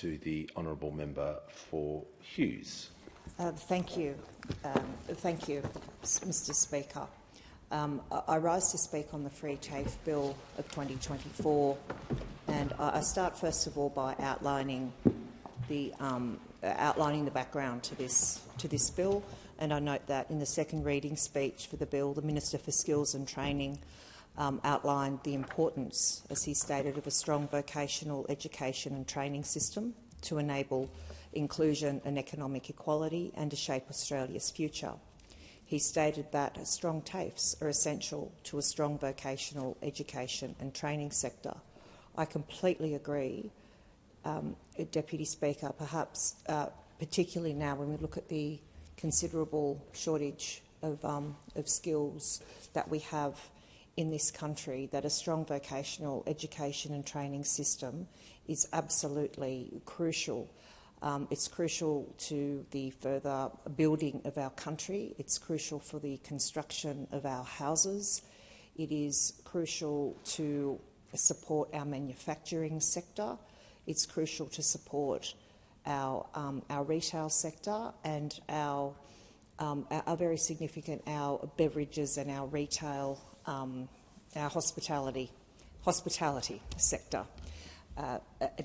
to the honourable member for Hughes. Thank you. Thank you, Mr Speaker. I rise to speak on the Free TAFE Bill of 2024, and I start first of all by outlining the background to this bill. And I note that in the second reading speech for the bill, the Minister for Skills and Training outlined the importance, as he stated, of a strong vocational education and training system to enable inclusion and economic equality and to shape Australia's future. He stated that strong TAFEs are essential to a strong vocational education and training sector. I completely agree, Deputy Speaker, perhaps particularly now when we look at the considerable shortage of skills that we have in this country, that a strong vocational education and training system is absolutely crucial. It's crucial to the further building of our country. It's crucial for the construction of our houses. It is crucial to support our manufacturing sector. It's crucial to support our retail sector and our very significant our beverages and our retail, our hospitality sector,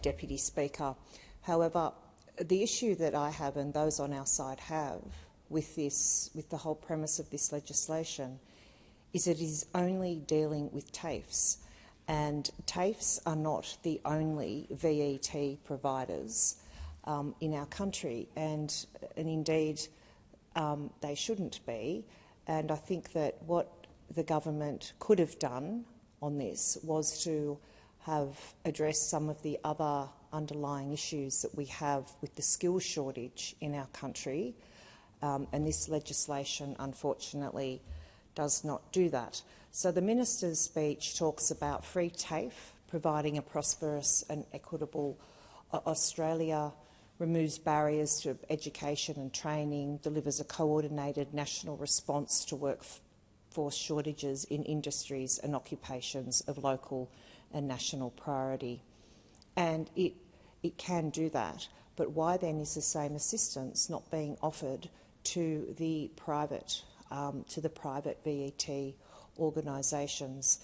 Deputy Speaker. However, the issue that I have and those on our side have with the whole premise of this legislation is it is only dealing with TAFEs, and TAFEs are not the only VET providers in our country, and indeed they shouldn't be. And I think that what the government could have done on this was to have addressed some of the other underlying issues that we have with the skills shortage in our country, and this legislation unfortunately does not do that. So the Minister's speech talks about free TAFE, providing a prosperous and equitable Australia, removes barriers to education and training, delivers a coordinated national response to workforce shortages in industries and occupations of local and national priority. And it can do that, but why then is the same assistance not being offered to the private VET organisations?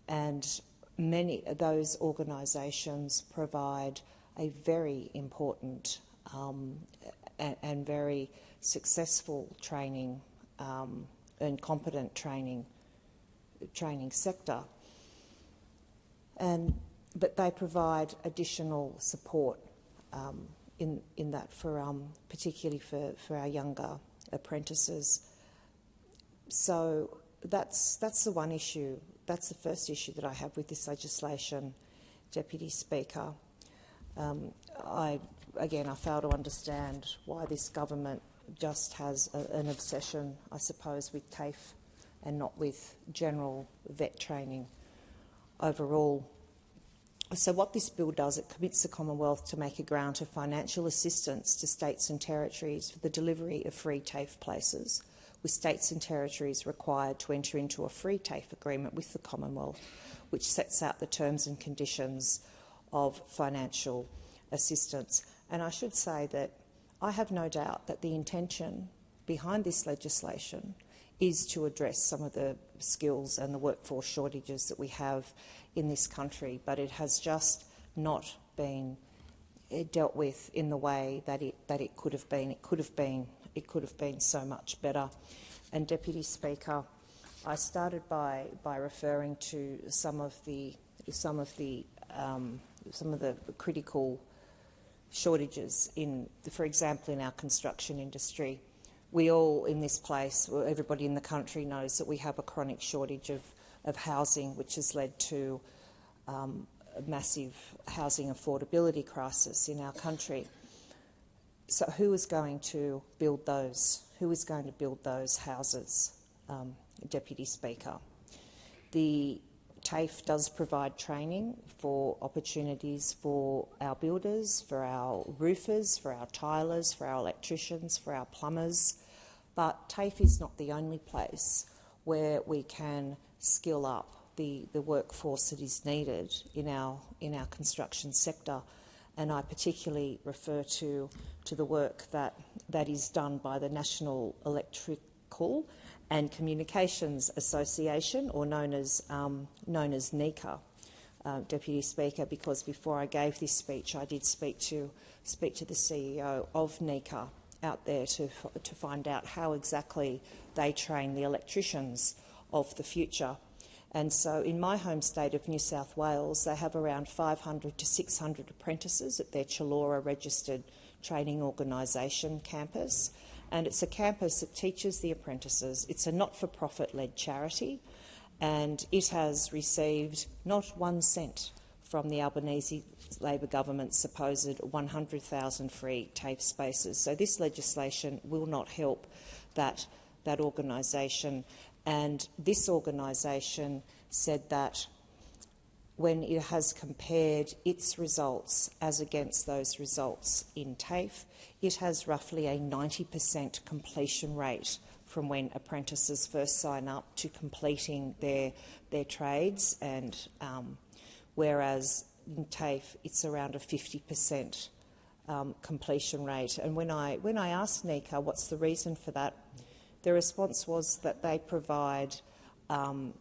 And many of those organisations provide a very important and very successful training and competent training sector. But they provide additional support in that for particularly for our younger apprentices. So that's the one issue. That's the first issue that I have with this legislation, Deputy Speaker. I fail to understand why this government just has an obsession, I suppose, with TAFE and not with general vet training overall. So what this bill does, it commits the Commonwealth to make a grant of financial assistance to states and territories for the delivery of free TAFE places, with states and territories required to enter into a free TAFE agreement with the Commonwealth, which sets out the terms and conditions of financial assistance. And I should say that I have no doubt that the intention behind this legislation is to address some of the skills and the workforce shortages that we have in this country, but it has just not been dealt with in the way that it could have been. It could have been so much better. And Deputy Speaker, I started by referring to some of the critical shortages for example, in our construction industry. We all in this place, everybody in the country knows that we have a chronic shortage of housing, which has led to a massive housing affordability crisis in our country. So who is going to build those? Who is going to build those houses, Deputy Speaker? The TAFE does provide training for opportunities for our builders, for our roofers, for our tilers, for our electricians, for our plumbers, but TAFE is not the only place where we can skill up the workforce that is needed in our construction sector. and I particularly refer to the work that is done by the National Electrical and Communications Association, or known as NECA, Deputy Speaker, because before I gave this speech, I did speak to the CEO of NECA out there to find out how exactly they train the electricians of the future. And so in my home state of New South Wales, they have around 500 to 600 apprentices at their Chullora registered training organisation campus. And it's a campus that teaches the apprentices. It's a not-for-profit-led charity, and it has received not 1 cent from the Albanese Labor government's supposed 100,000 free TAFE spaces. So this legislation will not help that organisation. And this organisation said that when it has compared its results as against those results in TAFE, it has roughly a 90% completion rate from when apprentices first sign up to completing their trades, and whereas in TAFE it's around a 50% completion rate. And when I asked NECA what's the reason for that, the response was that they provide some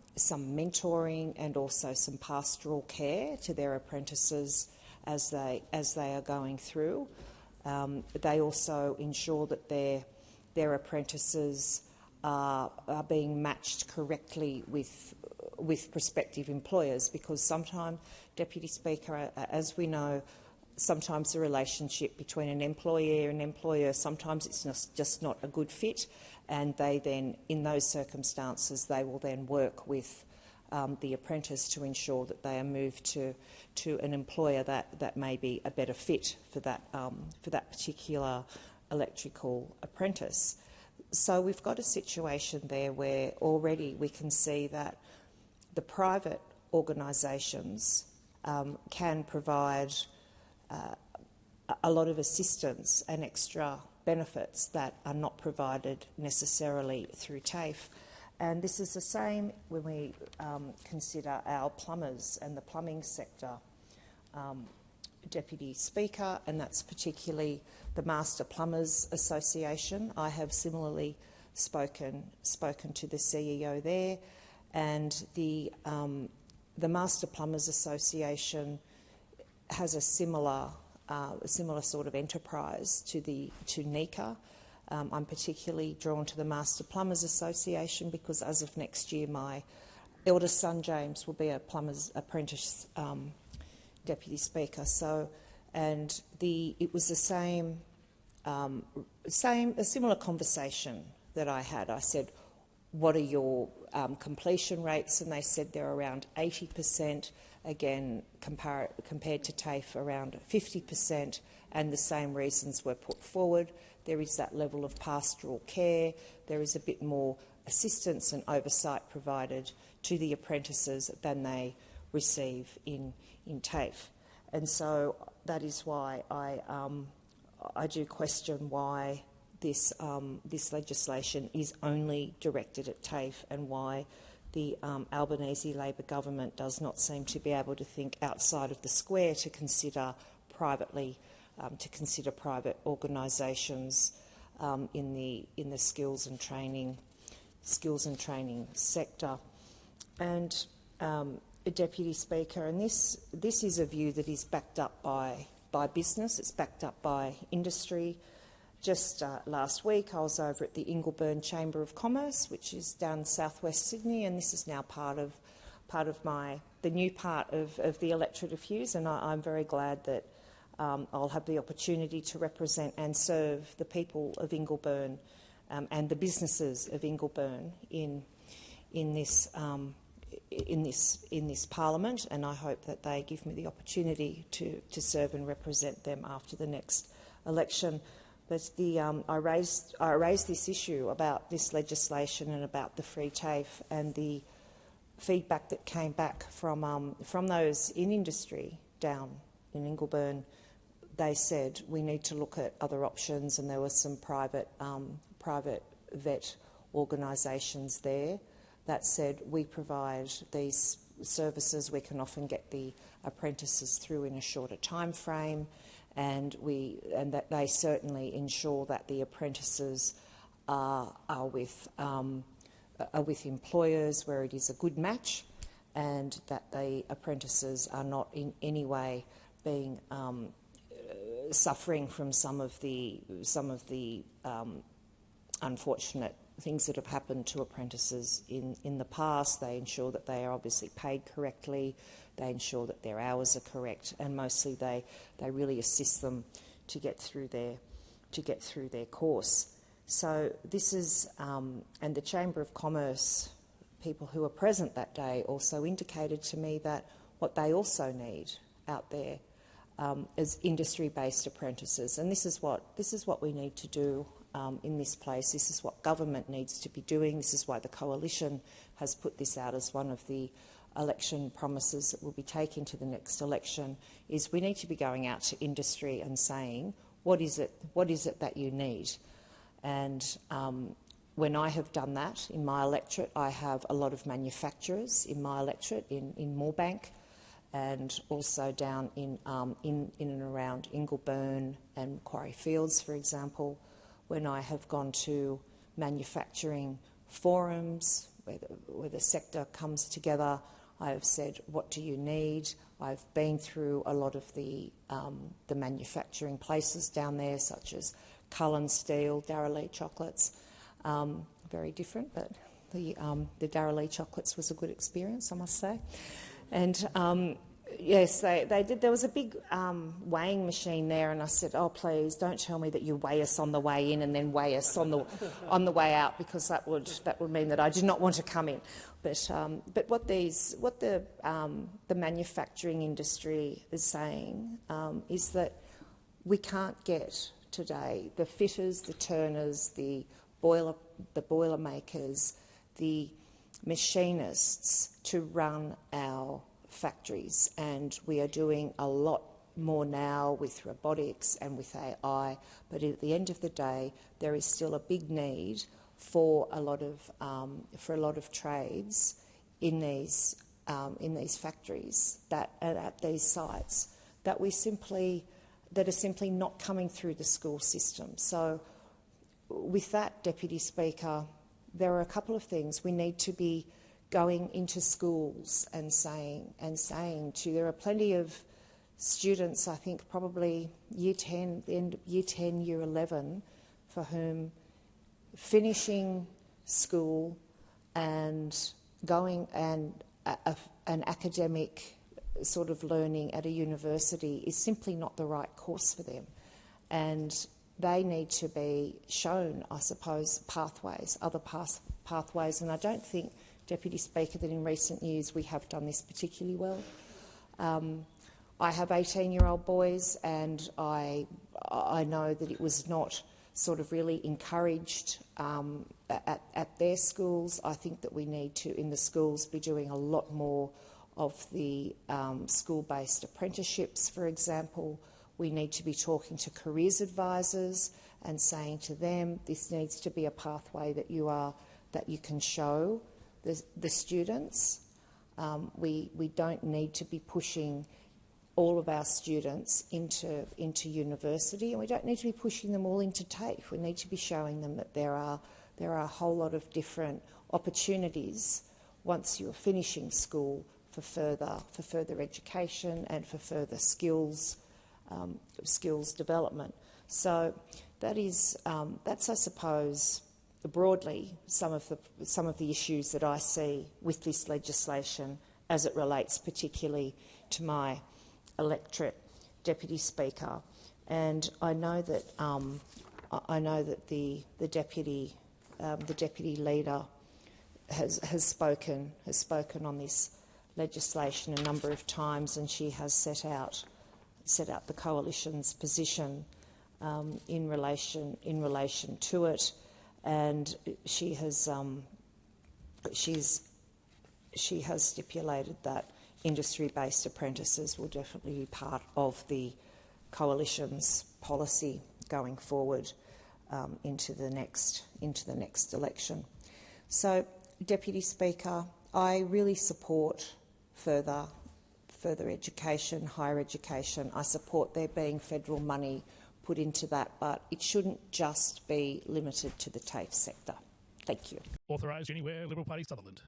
mentoring and also some pastoral care to their apprentices as they are going through. They also ensure that their apprentices are being matched correctly with prospective employers, because sometimes, Deputy Speaker, as we know, sometimes the relationship between an employer and employer, sometimes it's just not a good fit, and they then, in those circumstances, they will then work with the apprentice to ensure that they are moved to an employer that may be a better fit for that particular electrical apprentice. So we've got a situation there where already we can see that the private organisations can provide a lot of assistance and extra benefits that are not provided necessarily through TAFE. And this is the same when we consider our plumbers and the plumbing sector, Deputy Speaker, and that's particularly the Master Plumbers Association. I have similarly spoken to the CEO there, and the Master Plumbers Association has a similar sort of enterprise to NECA. I'm particularly drawn to the Master Plumbers Association because as of next year, my eldest son James will be a plumber's apprentice, Deputy Speaker. So, and it was the a similar conversation that I had. I said, "What are your completion rates?" And they said they're around 80%. Again, compared to TAFE, around 50%, and the same reasons were put forward. There is that level of pastoral care. There is a bit more assistance and oversight provided to the apprentices than they receive in TAFE. And so that is why I do question why this legislation is only directed at TAFE, and why the Albanese Labor government does not seem to be able to think outside of the square to consider private organisations in the skills and training sector. And Deputy Speaker, and this is a view that is backed up by business. It's backed up by industry. Just last week, I was over at the Ingleburn Chamber of Commerce, which is down southwest Sydney, and this is now part of the new part of the electorate of Hughes, and I'm very glad that I'll have the opportunity to represent and serve the people of Ingleburn and the businesses of Ingleburn in this Parliament, and I hope that they give me the opportunity to serve and represent them after the next election. But I raised this issue about this legislation and about the free TAFE, and the feedback that came back from those in industry down in Ingleburn. They said we need to look at other options, and there were some private vet organisations there that said we provide these services, we can often get the apprentices through in a shorter time frame, and that they certainly ensure that the apprentices are with employers where it is a good match, and that the apprentices are not in any way being suffering from some of the unfortunate things that have happened to apprentices in the past. They ensure that they are obviously paid correctly, they ensure that their hours are correct, and mostly they really assist them to get through their course. So this is, and the Chamber of Commerce people who were present that day also indicated to me that what they also need out there is industry-based apprentices, and this is what we need to do in this place. This is what government needs to be doing. This is why the Coalition has put this out as one of the election promises that we'll be taking to the next election, is we need to be going out to industry and saying, what is it that you need? And when I have done that in my electorate, I have a lot of manufacturers in my electorate in Moorebank, and also down in and around Ingleburn and Quarry Fields, for example, when I have gone to manufacturing forums where the sector comes together. I have said, what do you need? I've been through a lot of the manufacturing places down there, such as Cullen Steel, Darrell Chocolates. Very different, but the Darrell Chocolates was a good experience, I must say. And yes, they did. There was a big weighing machine there, and I said, "Oh, please don't tell me that you weigh us on the way in and then weigh us on the way out, because that would mean that I did not want to come in." But what the manufacturing industry is saying is that we can't get today the fitters, the turners, the boiler makers, the machinists to run our factories, and we are doing a lot more now with robotics and with AI, but at the end of the day there is still a big need for a lot of trades in these factories that at these sites that are simply not coming through the school system. So with that, Deputy Speaker, there are a couple of things we need to be going into schools and saying to. There are plenty of students, I think probably year 10, year 11, for whom finishing school and going and an academic sort of learning at a university is simply not the right course for them, and they need to be shown, I suppose, other pathways, and I don't think, Deputy Speaker, that in recent years we have done this particularly well. I have 18-year-old boys, and I know that it was not sort of really encouraged at their schools. I think that we need to, in the schools, be doing a lot more of the school-based apprenticeships, for example. We need to be talking to careers advisors and saying to them, this needs to be a pathway that you can show the students. We don't need to be pushing all of our students into university, and we don't need to be pushing them all into TAFE. We need to be showing them that there are a whole lot of different opportunities once you're finishing school for further education and for further skills development. So that's I suppose broadly some of the issues that I see with this legislation as it relates particularly to my electorate, Deputy Speaker. And I know that the deputy leader has spoken on this legislation a number of times, and she has set out the Coalition's position in relation to it, and she has stipulated that industry-based apprentices will definitely be part of the Coalition's policy going forward into the next election. So, Deputy Speaker, I really support further education, higher education. I support there being federal money put into that, but it shouldn't just be limited to the TAFE sector. Thank you. Authorised Jenny Ware, Liberal Party, Sutherland.